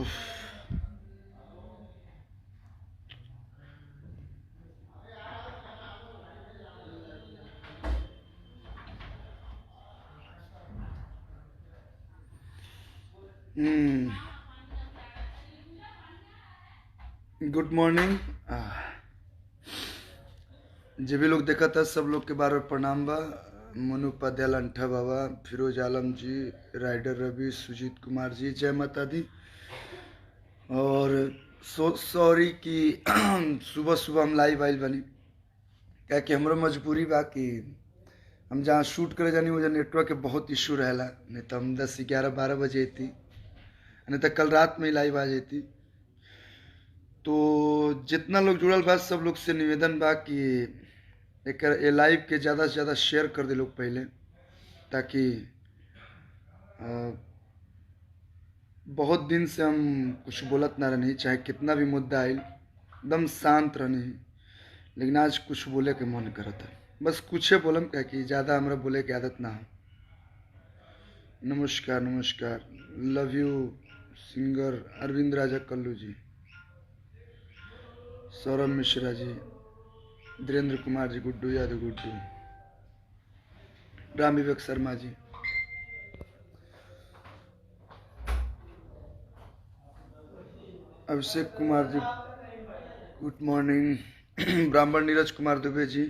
उफ। Good morning. जे भी लोग देखा था सब लोग के बारे में प्रणाम बा। मनु उपाध्याय, अंठा बाबा, फिरोज आलम जी, राइडर रवि, सुजीत कुमार जी, जय माता दी। और सॉरी कि सुबह सुबह हम लाइव आइल बनी, क्या कि हमारा मजबूरी बा कि हम जहाँ शूट करे जानी वजह नेटवर्क के बहुत इशू रहेला। नहीं तो हम 10, 11, 12 बजे थी, नहीं तो कल रात में ही लाइव आ जाती। तो जितना लोग जुड़ल बा सब लोग से निवेदन बा कि एक लाइव के ज़्यादा से ज़्यादा शेयर कर दे लोग पहले, ताकि बहुत दिन से हम कुछ बोलत ना रहनी, चाहे कितना भी मुद्दा आयल एकदम शांत रहनी, लेकिन आज कुछ बोले के मन करता। बस कुछ बोलम, क्या कि ज़्यादा हमरा बोले की आदत ना हो। नमस्कार नमस्कार। Love you singer Arvind Raja Kallu ji, Saurabh Mishra ji, Dhirendra Kumar ji, Guddu Yadav Guddu, Ram Vivek Sharma ji, Abhishek Kumar ji, good morning. ब्राह्मण Neeraj Kumar Dubey ji,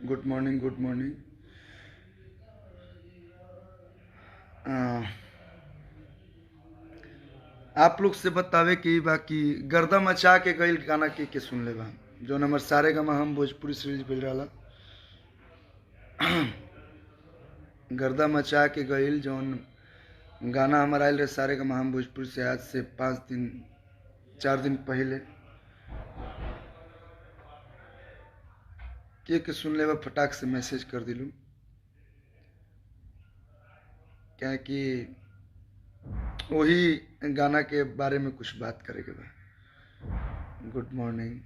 good morning good morning. आप लोग से बतावे कि बाकी गर्दा मचा के गईल गाना के सुन ले बा, जो नंबर सारे गामा हम भोजपुरी सीरीज बज रहा। गर्दा मचा के गईल जौन गाना हमारा आयल रहे सारे गामा हम भोजपुरी से, आज से 5 दिन 4 दिन पहले के सुन ले बा, फटाक से मैसेज कर दिलू, क्या कि वही गाना के बारे में कुछ बात करेंगे बा। Good morning.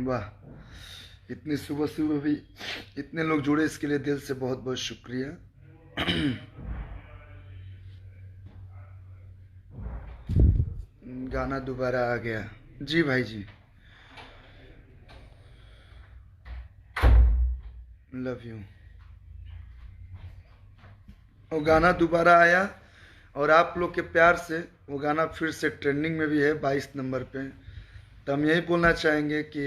वाह, इतनी सुबह सुबह भी इतने लोग जुड़े, इसके लिए दिल से बहुत बहुत शुक्रिया। गाना दोबारा आ गया जी भाई जी, लव यू। वो गाना दोबारा आया और आप लोग के प्यार से वो गाना फिर से ट्रेंडिंग में भी है 22 नंबर पे। तो हम यही बोलना चाहेंगे कि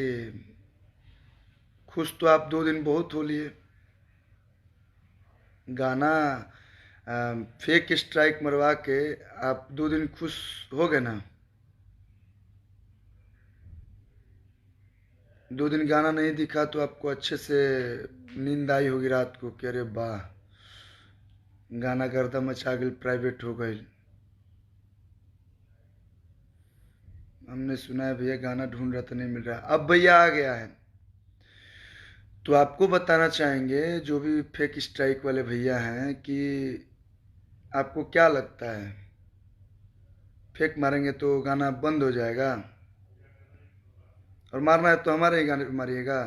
खुश तो आप 2 दिन बहुत हो लिए, गाना फेक स्ट्राइक मरवा के आप 2 दिन खुश हो गए ना। 2 दिन गाना नहीं दिखा तो आपको अच्छे से नींद आई होगी रात को कि अरे वाह, गाना गर्दा मचा गई, प्राइवेट हो गई। हमने सुना है भैया गाना ढूंढ रहा था नहीं मिल रहा, अब भैया आ गया है। तो आपको बताना चाहेंगे जो भी फेक स्ट्राइक वाले भैया हैं कि आपको क्या लगता है, फेक मारेंगे तो गाना बंद हो जाएगा? और मारना है तो हमारे ही गाने पे मारिएगा,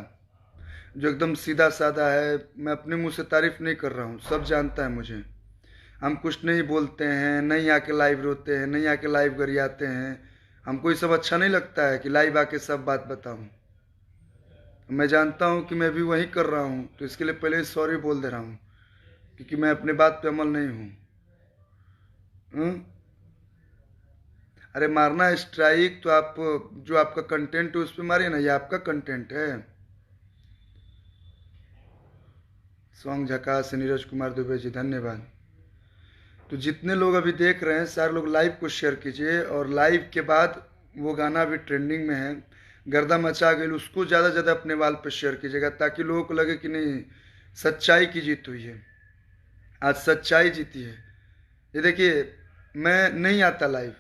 जो एकदम सीधा साधा है। मैं अपने मुंह से तारीफ नहीं कर रहा हूँ, सब जानता है मुझे। हम कुछ नहीं बोलते हैं, नहीं आके लाइव रोते हैं, नहीं आके लाइव गरियाते हैं। हमको ये सब अच्छा नहीं लगता है कि लाइव आके सब बात बताऊं। मैं जानता हूं कि मैं भी वही कर रहा हूं, तो इसके लिए पहले ही सॉरी बोल दे रहा हूं, क्योंकि मैं अपने बात पे अमल नहीं हूं। अरे मारना है स्ट्राइक तो आप जो आपका कंटेंट है उस पर मारिए ना, ये आपका कंटेंट है। सॉन्ग झकास से नीरज कुमार दुबे जी, धन्यवाद। तो जितने लोग अभी देख रहे हैं सारे लोग लाइव को शेयर कीजिए, और लाइव के बाद वो गाना अभी ट्रेंडिंग में है, गर्दा मचा गई, उसको ज़्यादा ज़्यादा अपने वाल पर शेयर कीजिएगा, ताकि लोगों को लगे कि नहीं सच्चाई की जीत हुई है। आज सच्चाई जीती है। ये देखिए, मैं नहीं आता लाइव,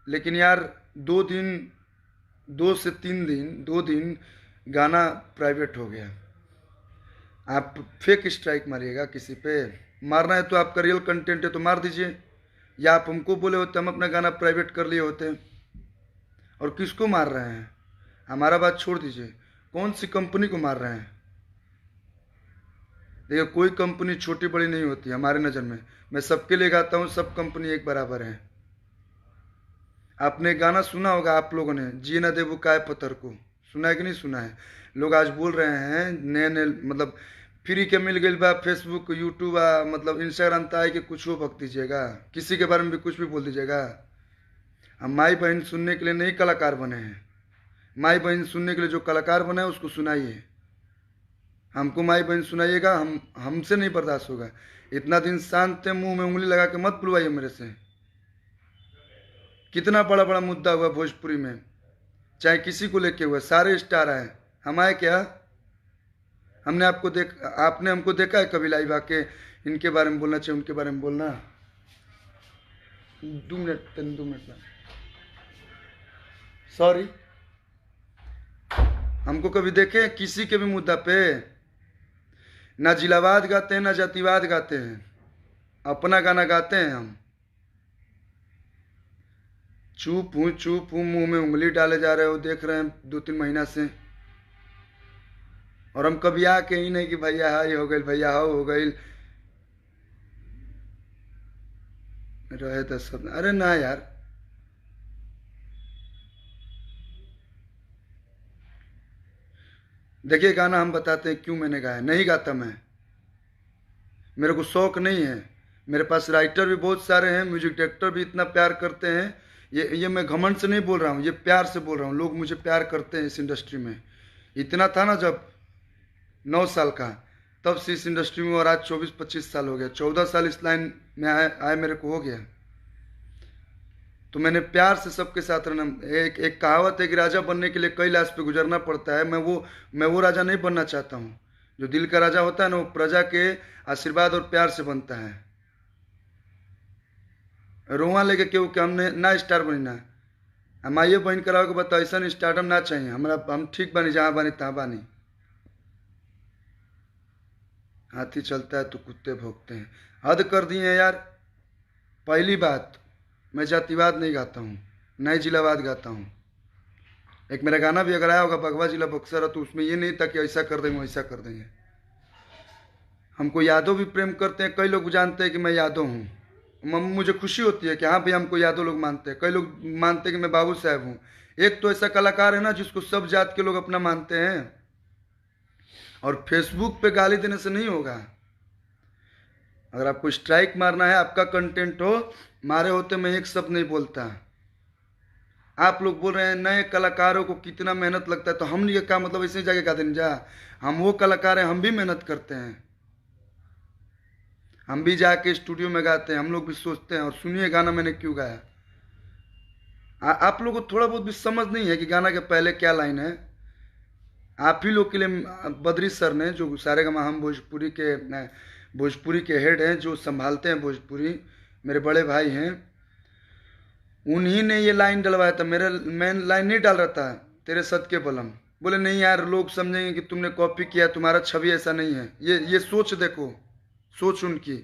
लेकिन यार 2 दिन 2 से 3 दिन 2 दिन गाना प्राइवेट हो गया। आप फेक स्ट्राइक मारिएगा किसी पे, मारना है तो आपका रियल कंटेंट है तो मार दीजिए, या आप हमको बोले होते हम अपना गाना प्राइवेट कर लिए होते। और किसको मार रहे हैं, हमारा बात छोड़ दीजिए, कौन सी कंपनी को मार रहे हैं? देखिए, कोई कंपनी छोटी बड़ी नहीं होती हमारे नज़र में। मैं सबके लिए गाता हूँ, सब कंपनी एक बराबर है। आपने गाना सुना होगा आप लोगों ने, जी न देबू काय पत्थर को, सुना है कि नहीं सुना है? लोग आज बोल रहे हैं नए नए, मतलब फ्री के मिल गई बा, फेसबुक यूट्यूब मतलब इंस्टाग्राम तय के कुछ हो बक दीजिएगा, किसी के बारे में भी कुछ भी बोल दीजिएगा। हम माई बहन सुनने के लिए नहीं कलाकार बने हैं। माई बहन सुनने के लिए जो कलाकार बने हैं उसको सुनाइए। हमको माई बहन सुनाइएगा, हमसे नहीं बर्दाश्त होगा। इतना दिन शांत थे, मुंह में उंगली लगा के मत बुलवाइए मेरे से। कितना बड़ा बड़ा मुद्दा हुआ भोजपुरी में, चाहे किसी को लेके हुआ, सारे स्टार आए, हम आए क्या? आपने हमको देखा है कभी लाइव आके इनके बारे में बोलना चाहिए, उनके बारे में बोलना? 2 मिनट सॉरी, हमको कभी देखे किसी के भी मुद्दा पे? ना जिलावाद गाते हैं, ना जातिवाद गाते हैं, अपना गाना गाते हैं हम। चुप हूँ, मुंह में उंगली डाले जा रहे हो, देख रहे हैं 2-3 महीना से। और हम कभी आके ही नहीं कि भैया हाई हो गई, भैया हाउ हो गई, रहे तो सब। अरे ना यार, देखिए गाना हम बताते हैं क्यों मैंने गाया। नहीं गाता मैं, मेरे को शौक नहीं है। मेरे पास राइटर भी बहुत सारे हैं, म्यूजिक डायरेक्टर भी इतना प्यार करते हैं। ये मैं घमंड से नहीं बोल रहा हूँ, ये प्यार से बोल रहा हूँ। लोग मुझे प्यार करते हैं इस इंडस्ट्री में। इतना था ना जब 9 साल का, तब से इस इंडस्ट्री में, और आज 24-25 साल हो गया, 14 साल इस लाइन में आए मेरे को हो गया। तो मैंने प्यार से सबके साथ रहना। एक कहावत है कि राजा बनने के लिए कई लाश पे गुजरना पड़ता है। मैं वो राजा नहीं बनना चाहता हूँ। जो दिल का राजा होता है ना, वो प्रजा के आशीर्वाद और प्यार से बनता है। रोआ लेके क्यों कि हमने ना स्टार बनी ना, हम आइए बहन कराओ के बताओ, ऐसा स्टार्टअप ना चाहिए हमरा। हम ठीक बनी, जहाँ बनी तहाँ बनी। हाथी चलता है तो कुत्ते भौंकते हैं, हद कर दिए हैं यार। पहली बात, मैं जातिवाद नहीं गाता हूँ, न ही जिलावाद गाता हूँ। एक मेरा गाना भी अगर आया होगा बगवा जिला बक्सर, तो उसमें ये नहीं था कि ऐसा कर देंगे वैसा कर देंगे। हमको यादव भी प्रेम करते हैं, कई लोग जानते हैं कि मैं यादव हूँ। मुझे खुशी होती है कि हाँ भाई हमको यादव लोग मानते हैं। कई लोग मानते हैं कि मैं बाबू साहब हूँ। एक तो ऐसा कलाकार है ना जिसको सब जात के लोग अपना मानते हैं। और फेसबुक पे गाली देने से नहीं होगा। अगर आपको स्ट्राइक मारना है, आपका कंटेंट हो, मारे होते मैं एक शब्द नहीं बोलता। आप लोग बोल रहे हैं नए कलाकारों को कितना मेहनत लगता है, तो हम ये क्या मतलब ऐसे जाके गा देने जा? हम वो कलाकार हैं, हम भी मेहनत करते हैं, हम भी जाके स्टूडियो में गाते हैं, हम लोग भी सोचते हैं। और सुनिए गाना मैंने क्यों गाया। आप लोगों को थोड़ा बहुत भी समझ नहीं है कि गाना के पहले क्या लाइन है? आप ही लोग के लिए बद्री सर ने, जो सारेगामा हम भोजपुरी के हेड हैं, जो संभालते हैं भोजपुरी, मेरे बड़े भाई हैं, उन्हीं ने ये लाइन डलवाया था। मैं लाइन नहीं डाल रहा था, तेरे सद के बलम। बोले नहीं यार, लोग समझेंगे कि तुमने कॉपी किया, तुम्हारा छवि ऐसा नहीं है। ये सोच देखो, सोच उनकी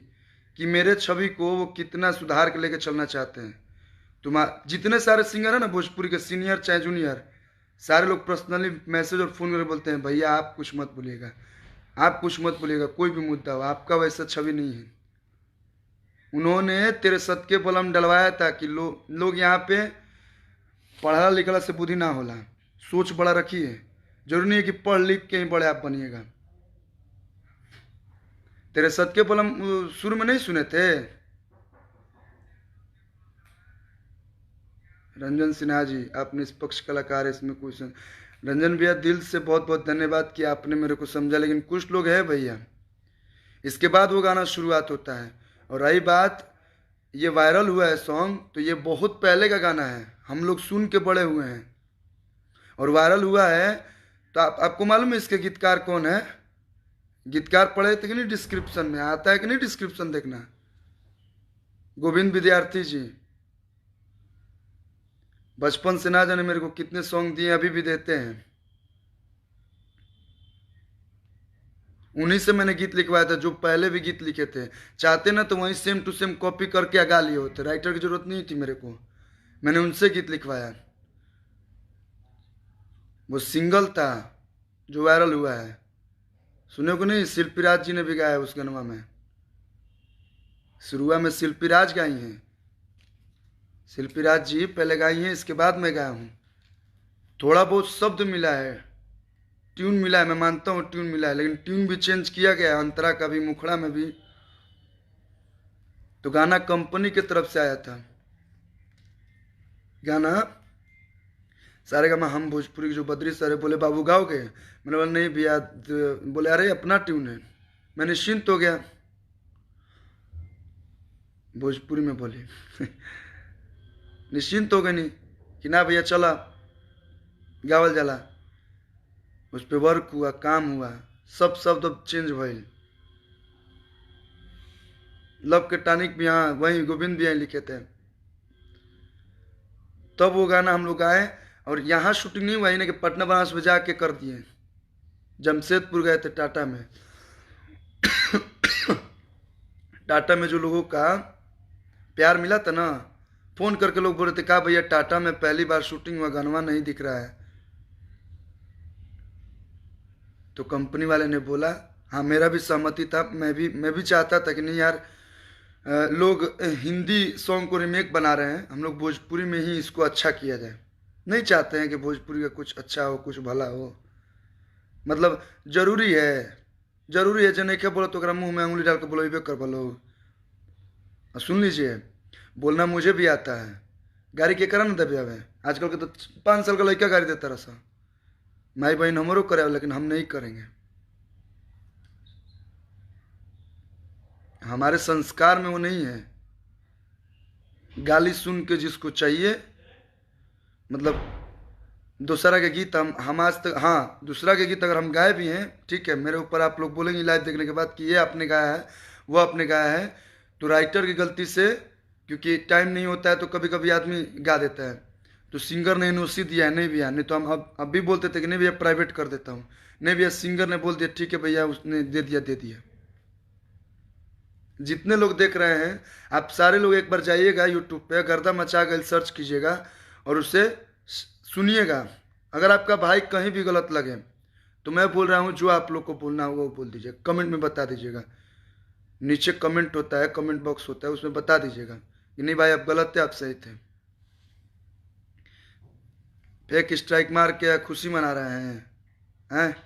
कि मेरे छवि को वो कितना सुधार के लेके चलना चाहते हैं। जितने सारे सिंगर हैं ना भोजपुरी के, सीनियर चाहे जूनियर, सारे लोग पर्सनली मैसेज और फोन करके बोलते हैं भैया आप कुछ मत बोलिएगा, आप कुछ मत बोलिएगा, कोई भी मुद्दा हो, आपका वैसा छवि नहीं है। उन्होंने तेरे सद के बलम डलवाया था कि लोग यहाँ पे पढ़ा लिखला से बुद्धि ना होला, सोच बड़ा रखिए। जरूरी नहीं है कि पढ़ लिख के ही बड़े आप बनिएगा। तेरे सद के बलम शुरू में नहीं सुने थे? रंजन सिन्हा जी, आप निष्पक्ष कलाकार है, इसमें कुछ। रंजन भैया दिल से बहुत बहुत धन्यवाद कि आपने मेरे को समझा। लेकिन कुछ लोग हैं भैया, इसके बाद वो गाना शुरुआत होता है। और रही बात, ये वायरल हुआ है सॉन्ग, तो ये बहुत पहले का गाना है, हम लोग सुन के बड़े हुए हैं। और वायरल हुआ है तो आपको मालूम है इसके गीतकार कौन है? गीतकार पढ़े थे कि नहीं? डिस्क्रिप्शन में आता है कि नहीं? डिस्क्रिप्शन देखना, गोविंद विद्यार्थी जी। बचपन से ना जाने मेरे को कितने सॉन्ग दिए, अभी भी देते हैं। उन्हीं से मैंने गीत लिखवाया था, जो पहले भी गीत लिखे थे। चाहते ना तो वहीं सेम टू सेम कॉपी करके गा लिए होते, राइटर की जरूरत नहीं थी मेरे को। मैंने उनसे गीत लिखवाया, वो सिंगल था। जो वायरल हुआ है, सुने को नहीं? शिल्पीराज जी ने भी गाया है उस गनवा में। शुरुआ में शिल्पीराज गाई हैं, शिल्पीराज जी पहले गाई हैं, इसके बाद मैं गाया हूँ। थोड़ा बहुत शब्द मिला है, ट्यून मिला है, मैं मानता हूँ ट्यून मिला है, लेकिन ट्यून भी चेंज किया गया है, अंतरा का भी, मुखड़ा में भी। तो गाना कंपनी की तरफ से आया था। गाना सारेगामा हम भोजपुरी के जो बद्री सर है, बोले बाबू गाओगे? मैंने बोला नहीं भैया। बोले अरे अपना ट्यून है। मैं निश्चिंत हो गया, भोजपुरी में बोले निश्चिंत हो गए नहीं कि ना भैया चला गावल जाला। उस पर वर्क हुआ, काम हुआ, सब शब्द अब चेंज भइल। लव के टानिक भी यहाँ वहीं गोविंद भी यहाँ लिखे थे। तब वो गाना हम लोग गाए, और यहाँ शूटिंग नहीं हुआ, इन्हें कि पटना बनारस में जाके कर दिए। जमशेदपुर गए थे टाटा में टाटा में जो लोगों का प्यार मिला था ना, फोन करके लोग बोल रहे थे कहा भैया टाटा में पहली बार शूटिंग हुआ, गनवा नहीं दिख रहा है। तो कंपनी वाले ने बोला, हाँ मेरा भी सहमति था, मैं भी चाहता था कि नहीं यार, लोग हिंदी सॉन्ग को रीमेक बना रहे हैं, हम लोग भोजपुरी में ही इसको अच्छा किया जाए। नहीं चाहते हैं कि भोजपुरी का कुछ अच्छा हो, कुछ भला हो। मतलब जरूरी है जने क्या बोलो तो मुंह में उंगली डाल के बोलो कर बोलो। सुन लीजिए, बोलना मुझे भी आता है। गाड़ी के करा ना दबे हमें, आजकल के तो 5 साल का लड़का गाड़ी देता रहा। माई बहन हमरो करे, लेकिन हम नहीं करेंगे। हमारे संस्कार में वो नहीं है। गाली सुन के जिसको चाहिए, मतलब दूसरा के गीत हम आज तक, हाँ दूसरा के गीत अगर हम गाए भी हैं, ठीक है, मेरे ऊपर आप लोग बोलेंगे लाइव देखने के बाद कि ये आपने गाया है, वो आपने गाया है, तो राइटर की गलती से, क्योंकि टाइम नहीं होता है तो कभी कभी आदमी गा देता है। तो सिंगर ने एनओसी दिया है, नहीं भैया, नहीं तो हम अब भी बोलते थे कि नहीं भैया प्राइवेट कर देता हूँ, नहीं भैया सिंगर ने बोल दिया ठीक है भैया, उसने दे दिया। जितने लोग देख रहे हैं, आप सारे लोग एक बार जाइएगा यूट्यूब पे, गर्दा मचा गए सर्च कीजिएगा और उसे सुनिएगा। अगर आपका भाई कहीं भी गलत लगे तो मैं बोल रहा हूँ, जो आप लोग को बोलना होगा वो बोल दीजिए, कमेंट में बता दीजिएगा। नीचे कमेंट होता है, कमेंट बॉक्स होता है, उसमें बता दीजिएगा कि नहीं भाई आप गलत थे, आप सही थे। फेक स्ट्राइक मार के खुशी मना रहे हैं।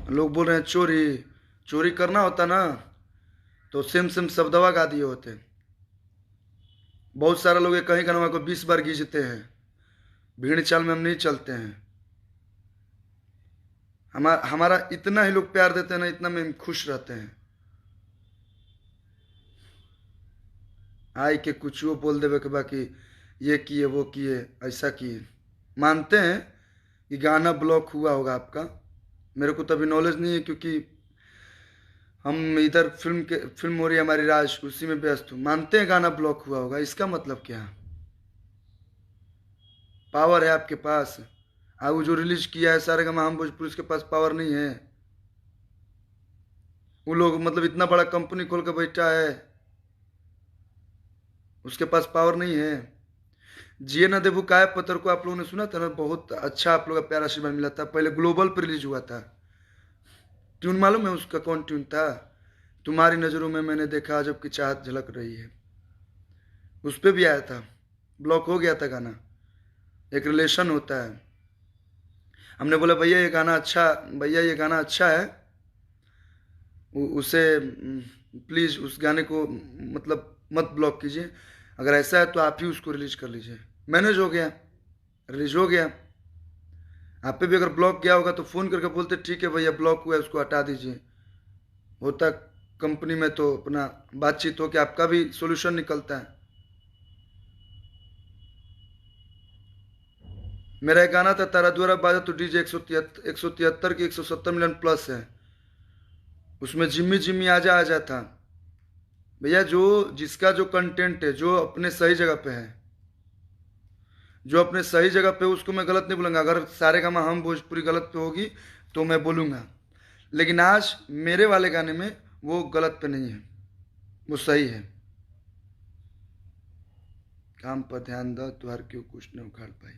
लोग बोल रहे हैं चोरी करना होता ना तो सेम शब्दवा गा दिए होते। बहुत सारा लोग कहीं गनवा को 20 बार गीजते हैं। भीड़ चाल में हम नहीं चलते हैं। हमारा इतना ही लोग प्यार देते हैं ना, इतना में हम खुश रहते हैं। आई के कुछ वो बोल देवे के बाकी ये किए वो किए ऐसा किए। मानते हैं कि गाना ब्लॉक हुआ होगा आपका, मेरे को तो अभी नॉलेज नहीं है, क्योंकि हम इधर फिल्म हो रही है हमारी राज, उसी में व्यस्त हूँ। मानते हैं गाना ब्लॉक हुआ होगा, इसका मतलब क्या? पावर है आपके पास। वो जो रिलीज किया है सारेगामा हम भोजपुरी, उसके पास पावर नहीं है। वो लोग मतलब इतना बड़ा कंपनी खोल के बैठा है, उसके पास पावर नहीं है। जिए ना देबू काय पत्थर को आप लोगों ने सुना था ना, बहुत अच्छा आप लोगों का प्यारा आशीर्वाद मिला था। पहले ग्लोबल पर रिलीज हुआ था। ट्यून मालूम है उसका कौन ट्यून था? तुम्हारी नजरों में मैंने देखा जब की चाहत झलक रही है। उस पर भी आया था, ब्लॉक हो गया था गाना। एक रिलेशन होता है, हमने बोला भैया ये गाना अच्छा है, उसे प्लीज़ उस गाने को मतलब मत ब्लॉक कीजिए। अगर ऐसा है तो आप ही उसको रिलीज कर लीजिए। मैनेज हो गया, रिलीज हो गया। आप पे भी अगर ब्लॉक गया होगा तो फ़ोन करके बोलते ठीक है भैया ब्लॉक हुआ है, उसको हटा दीजिए। होता कंपनी में तो अपना बातचीत हो के आपका भी सोल्यूशन निकलता है। मेरा एक गाना था तारा द्वारा बाजा तो डीजे 173 की 170 मिलियन प्लस है। उसमें जिम्मी जिम्मी आजा था। भैया जो जिसका जो कंटेंट है, जो अपने सही जगह पे है, जो अपने सही जगह पे, उसको मैं गलत नहीं बोलूँगा। अगर सारेगामा हम भोजपुरी गलत पे होगी तो मैं बोलूँगा, लेकिन आज मेरे वाले गाने में वो गलत पे नहीं है, वो सही है। काम पर ध्यान दो, तुहार क्यों कुछ नहीं उखाड़ पाई।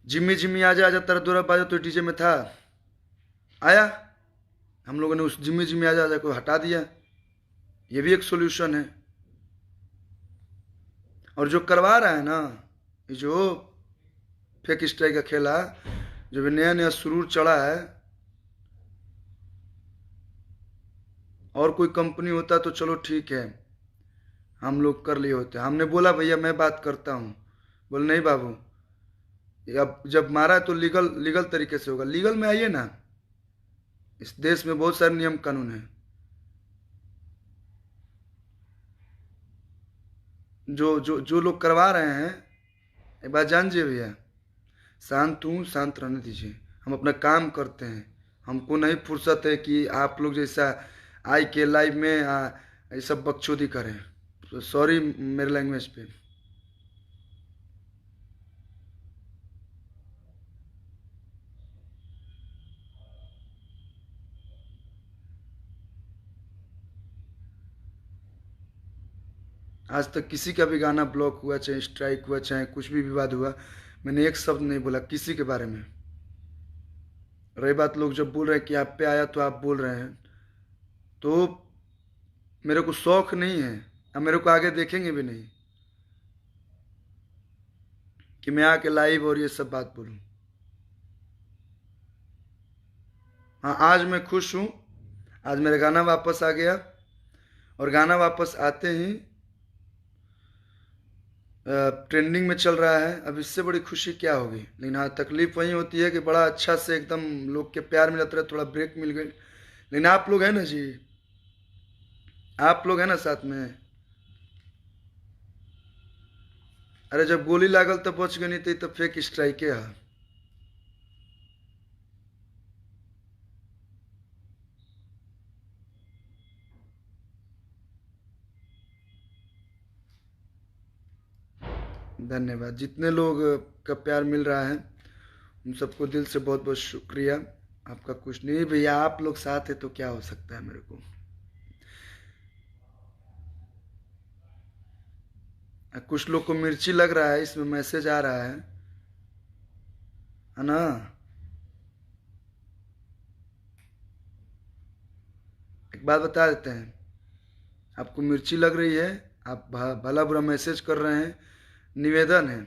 जिम्मी जिम्मी आजा आजा तेरा दूरा बाजा तो डीजे में था, आया, हम लोगों ने उस जिम्मी जिम्मी आजा आजा को हटा दिया। ये भी एक सोल्यूशन है। और जो करवा रहा है ना, ये जो फेक स्ट्राइक का खेला, जो भी नया नया सुरूर चढ़ा है, और कोई कंपनी होता तो चलो ठीक है, हम लोग कर लिए होते। हमने बोला भैया मैं बात करता हूँ, बोले नहीं बाबू, अब जब मारा है तो लीगल लीगल तरीके से होगा। लीगल में आइए ना, इस देश में बहुत सारे नियम कानून हैं। जो जो जो लोग करवा रहे हैं, एक बात जानिए भैया, शांत रहने दीजिए। हम अपना काम करते हैं, हमको नहीं फुर्सत है कि आप लोग जैसा आई के लाइव में ये सब बकचोदी करें। तो सॉरी मेरे लैंग्वेज पे। आज तक किसी का भी गाना ब्लॉक हुआ, चाहे स्ट्राइक हुआ, चाहे कुछ भी विवाद हुआ, मैंने एक शब्द नहीं बोला किसी के बारे में। रही बात लोग जब बोल रहे हैं कि आप पे आया तो आप बोल रहे हैं, तो मेरे को शौक नहीं है, अब मेरे को आगे देखेंगे भी नहीं कि मैं आके लाइव और ये सब बात बोलूं। हाँ, आज मैं खुश हूँ, आज मेरा गाना वापस आ गया, और गाना वापस आते ही ट्रेंडिंग में चल रहा है। अब इससे बड़ी खुशी क्या होगी। लेकिन हाँ, तकलीफ वही होती है कि बड़ा अच्छा से एकदम लोग के प्यार मिलता रहे, थोड़ा ब्रेक मिल गई। लेकिन आप लोग हैं ना जी, आप लोग हैं ना साथ में। अरे जब गोली लागल तब बच गई, नहीं थी तब फेक स्ट्राइक है। धन्यवाद। जितने लोग का प्यार मिल रहा है उन सबको दिल से बहुत बहुत शुक्रिया। आपका कुछ नहीं भैया, आप लोग साथ है तो क्या हो सकता है मेरे को। कुछ लोग को मिर्ची लग रहा है, इसमें मैसेज आ रहा है ना। एक बात बता देते हैं, आपको मिर्ची लग रही है, आप भला बुरा मैसेज कर रहे हैं, निवेदन है,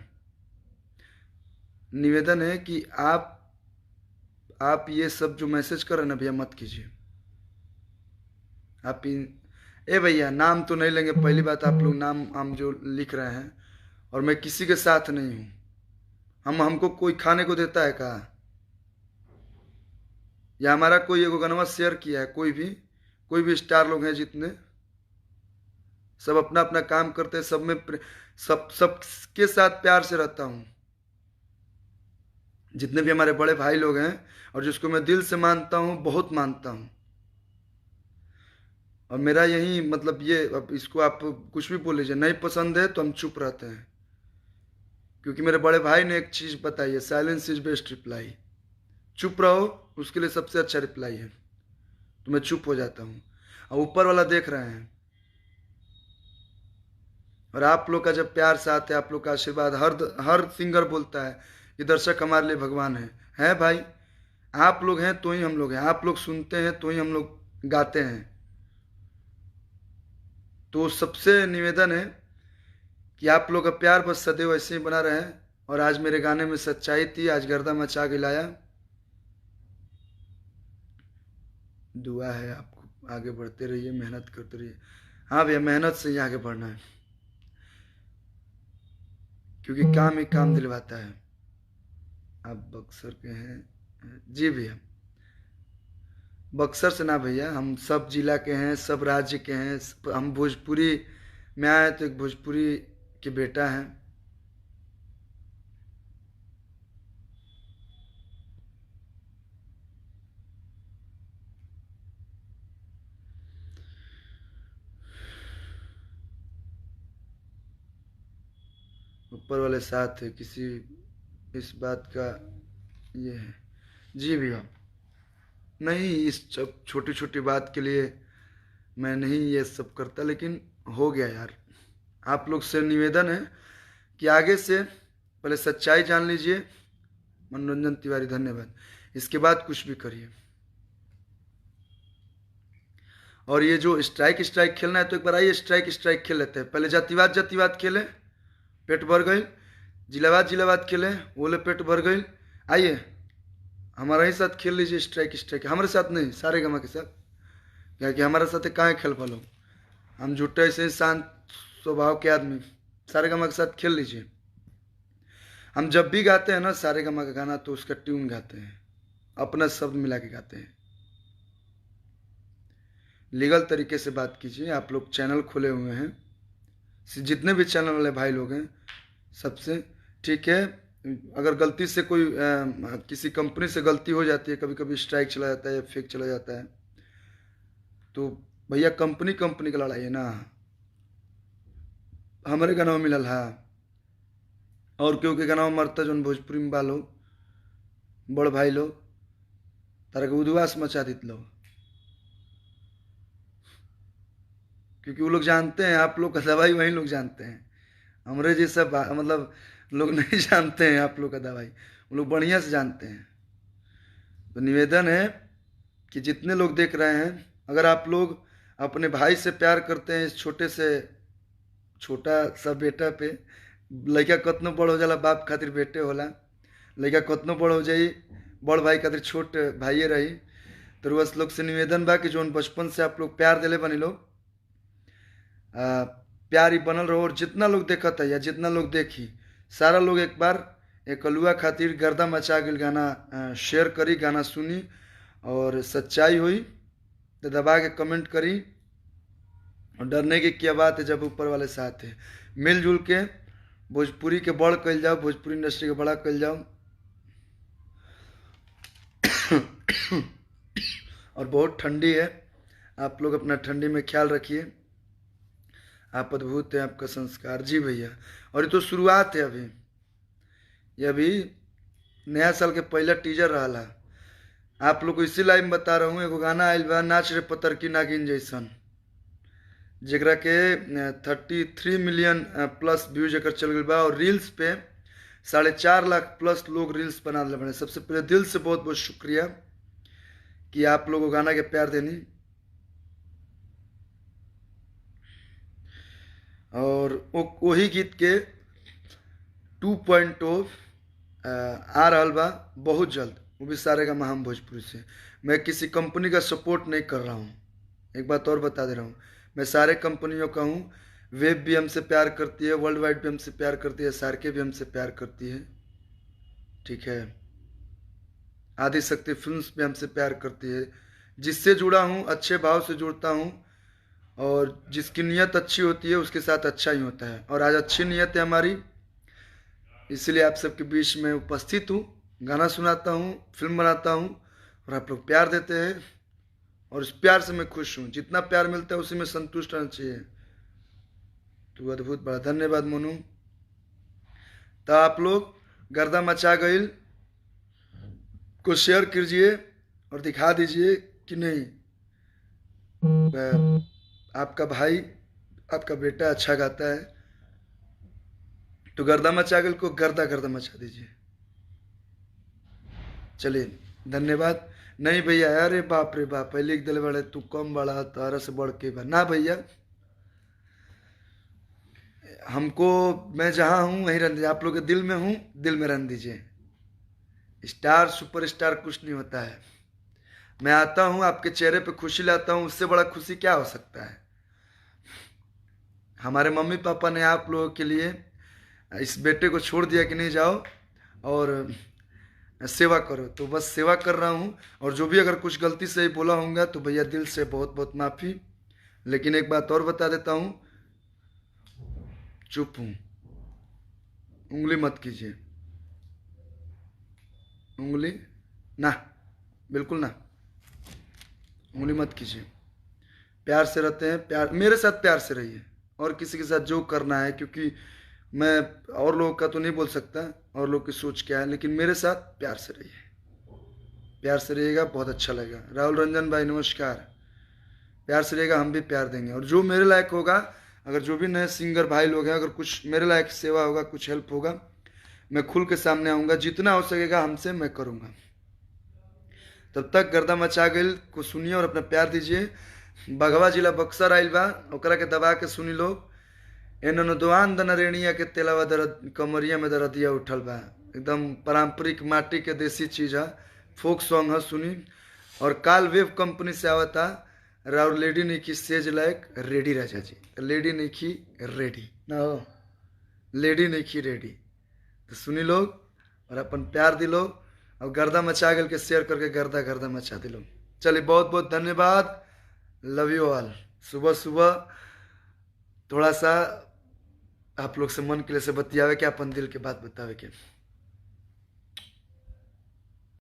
निवेदन है कि आप ये सब जो मैसेज कर रहे हैं ना भैया, मत कीजिए। आप ए भैया नाम तो नहीं लेंगे, पहली बात। आप लोग नाम हम जो लिख रहे हैं, और मैं किसी के साथ नहीं हूं। हमको कोई खाने को देता है कहा, या हमारा कोई एगो गनवा शेयर किया है, कोई भी स्टार लोग हैं जितने, सब अपना अपना काम करते हैं, सब में सबके साथ प्यार से रहता हूं। जितने भी हमारे बड़े भाई लोग हैं, और जिसको मैं दिल से मानता हूं, बहुत मानता हूं। और मेरा यही मतलब ये, अब इसको आप कुछ भी बोल लीजिए, नहीं पसंद है तो हम चुप रहते हैं। क्योंकि मेरे बड़े भाई ने एक चीज बताई है, साइलेंस इज बेस्ट रिप्लाई। चुप रहो, उसके लिए सबसे अच्छा रिप्लाई है। तो मैं चुप हो जाता हूँ, और ऊपर वाला देख रहे हैं। और आप लोग का जब प्यार साथ है, आप लोग का आशीर्वाद, हर सिंगर बोलता है कि दर्शक हमारे लिए भगवान है भाई। आप लोग हैं तो ही हम लोग हैं, आप लोग सुनते हैं तो ही हम लोग गाते हैं। तो सबसे निवेदन है कि आप लोग का प्यार बस सदैव ऐसे ही बना रहे। और आज मेरे गाने में सच्चाई थी, आज गर्दा मचा के लाया। दुआ है आपको, आगे बढ़ते रहिए, मेहनत करते रहिए। हाँ भैया, मेहनत से ही आगे बढ़ना है, क्योंकि काम ही काम दिलवाता है। आप बक्सर के हैं जी भैया? बक्सर से ना भैया, हम सब जिला के हैं, सब राज्य के हैं। हम भोजपुरी में आए तो एक भोजपुरी के बेटा हैं। ऊपर वाले साथ है, किसी इस बात का ये है जी भैया। नहीं, इस छोटी छोटी बात के लिए मैं नहीं ये सब करता, लेकिन हो गया यार। आप लोग से निवेदन है कि आगे से पहले सच्चाई जान लीजिए, मनोरंजन तिवारी धन्यवाद। इसके बाद कुछ भी करिए। और ये जो स्ट्राइक स्ट्राइक खेलना है तो एक बार आइए स्ट्राइक स्ट्राइक खेल लेते हैं। पहले जातिवाद जातिवाद खेले, पेट भर गई। जिलावाद जिलावाद खेले, बोले पेट भर गई। आइए हमारे ही साथ खेल लीजिए स्ट्राइक स्ट्राइक। हमारे साथ नहीं, सारे गमा के साथ, क्या कि हमारे साथ कहाँ खेल पालो, हम झूठे ऐसे शांत स्वभाव के आदमी। सारे गमा के साथ खेल लीजिए। हम जब भी गाते हैं ना सारे गमा का गाना तो उसका ट्यून गाते हैं, अपना शब्द मिला के गाते हैं। लीगल तरीके से बात कीजिए। आप लोग चैनल खोले हुए हैं, जितने भी चैनल वाले भाई लोग हैं सबसे, ठीक है। अगर गलती से कोई किसी कंपनी से गलती हो जाती है, कभी कभी स्ट्राइक चला जाता है या फेक चला जाता है, तो भैया कंपनी कंपनी का लड़ाई है ना, हमारे गाना में मिलल है। और क्योंकि गाना में मरता जो भोजपुरी में बालो बड़ भाई लो तारा के उद्वास मचा देत लो, क्योंकि वो लोग जानते हैं आप लोग का दवाई वही लोग जानते हैं। हमारे जैसा मतलब लोग नहीं जानते हैं आप लोग का दवाई, वो लोग बढ़िया से जानते हैं। तो निवेदन है कि जितने लोग देख रहे हैं, अगर आप लोग अपने भाई से प्यार करते हैं, इस छोटे से छोटा सा बेटा पे, लड़का कतनो बड़ हो जाला बाप खातिर बेटे होला, लड़का कतनो बड़ हो जाई बड़ भाई खातिर छोट भाइये रही। तो बस लोग से निवेदन बा कि जो बचपन से आप लोग प्यार दिले बनी लोग, प्यार ही बनल रहो। और जितना लोग देखत है या जितना लोग देखी, सारा लोग एक बार एक अलुआ खातिर गर्दा मचा गई गाना शेयर करी, गाना सुनी, और सच्चाई हुई तो दबा के कमेंट करी। और डरने की क्या बात है जब ऊपर वाले साथ है। मिलजुल के भोजपुरी के बड़ कल जाओ, भोजपुरी इंडस्ट्री के बड़ा कल जाओ। और बहुत ठंडी है, आप लोग अपना ठंडी में ख्याल रखिए। आप अद्भुत हैं, आपका संस्कार। जी भैया, और ये तो शुरुआत है अभी, ये अभी नया साल के पहला टीजर रहा। आप लोग को इसी लाइन में बता रहा हूँ, एगो गाना आयल बा नाच रे पतर की नागिन जैसन, जरा के 33 मिलियन प्लस व्यूज एकर चल गई बा। और रील्स पे 4.5 लाख प्लस लोग रील्स बना ले बने। सबसे पहले दिल से बहुत बहुत शुक्रिया कि आप लोगों गाना के प्यार देनी। और वही गीत के 2.0 आ रहा बा बहुत जल्द, वो भी सारे का महाम भोजपुरी से। मैं किसी कंपनी का सपोर्ट नहीं कर रहा हूँ, एक बात और बता दे रहा हूँ। मैं सारे कंपनियों का हूँ। वेब भी हमसे प्यार करती है, वर्ल्ड वाइड भी हमसे प्यार करती है, सारके भी हमसे प्यार करती है, ठीक है। आदि शक्ति फिल्म्स भी हमसे प्यार करती है। जिससे जुड़ा हूँ अच्छे भाव से जुड़ता हूँ, और जिसकी नीयत अच्छी होती है उसके साथ अच्छा ही होता है। और आज अच्छी नीयत है हमारी, इसलिए आप सबके बीच में उपस्थित हूँ, गाना सुनाता हूँ, फिल्म बनाता हूँ, और आप लोग प्यार देते हैं, और इस प्यार से मैं खुश हूँ। जितना प्यार मिलता है उसी में संतुष्ट रहना चाहिए। तो अद्भुत, बड़ा धन्यवाद मोनू। तो आप लोग गर्दा मचा गई को शेयर कीजिए और दिखा दीजिए कि नहीं आपका भाई, आपका बेटा अच्छा गाता है, तो गर्दा मचा गई को गर्दा गर्दा मचा दीजिए। चलिए धन्यवाद। नहीं भैया, अरे बाप रे बाप, पहले लिख दिले बड़े तू कम बड़ा तारा से बढ़ के बा ना भैया। हमको, मैं जहाँ हूँ वहीं रहने दीजिए। आप लोग के दिल में हूँ, दिल में रहने दीजिए। स्टार सुपरस्टार कुछ नहीं होता है। मैं आता हूँ आपके चेहरे पे खुशी लाता हूँ, उससे बड़ा खुशी क्या हो सकता है। हमारे मम्मी पापा ने आप लोगों के लिए इस बेटे को छोड़ दिया कि नहीं जाओ और सेवा करो, तो बस सेवा कर रहा हूँ। और जो भी अगर कुछ गलती से ही बोला होगा तो भैया दिल से बहुत बहुत माफ़ी। लेकिन एक बात और बता देता हूँ, चुप हूँ, उंगली मत कीजिए, उंगली ना, बिल्कुल ना, उंगली मत कीजिए। प्यार से रहते हैं, प्यार मेरे साथ प्यार से रहिए, और किसी के साथ जो करना है, क्योंकि मैं और लोगों का तो नहीं बोल सकता और लोग की सोच क्या है, लेकिन मेरे साथ प्यार से रहिए। प्यार से रहिएगा, बहुत अच्छा लगेगा। राहुल रंजन भाई नमस्कार। प्यार से रहिएगा, हम भी प्यार देंगे। और जो मेरे लायक होगा, अगर जो भी नए सिंगर भाई लोग हैं, अगर कुछ मेरे लायक सेवा होगा, कुछ हेल्प होगा, मैं खुल के सामने आऊँगा, जितना हो सकेगा हमसे मैं करूँगा। तब तक गर्दा मचा गइल को सुनिए और अपना प्यार दीजिए। बघवा जिला बक्सर आइल बा, ओकरा के दबा के सुनी लोग। एनन दोआन दन रेणिया के तेलावा दर्द कमरिया में दर्दिया उठल बा। एकदम पारंपरिक माटी के देसी चीज है, फोक सॉन्ग है, सुनी। और काल वेव कंपनी से आवता राउर लेडी नहीं की सेज लायक रेडी राजा जी। लेडी नहीं की रेडी ना हो, लेडी नहीं की रेडी। तो सुनी लोग और अपन प्यार दिलो और गर्दा मचा गल के शेयर करके गर्दा गर्दा मचा दिलो। चलिए बहुत बहुत धन्यवाद, लव यू ऑल। सुबह सुबह थोड़ा सा आप लोग से मन के लिए से बतियावे के, अपन दिल के बात बतावे के।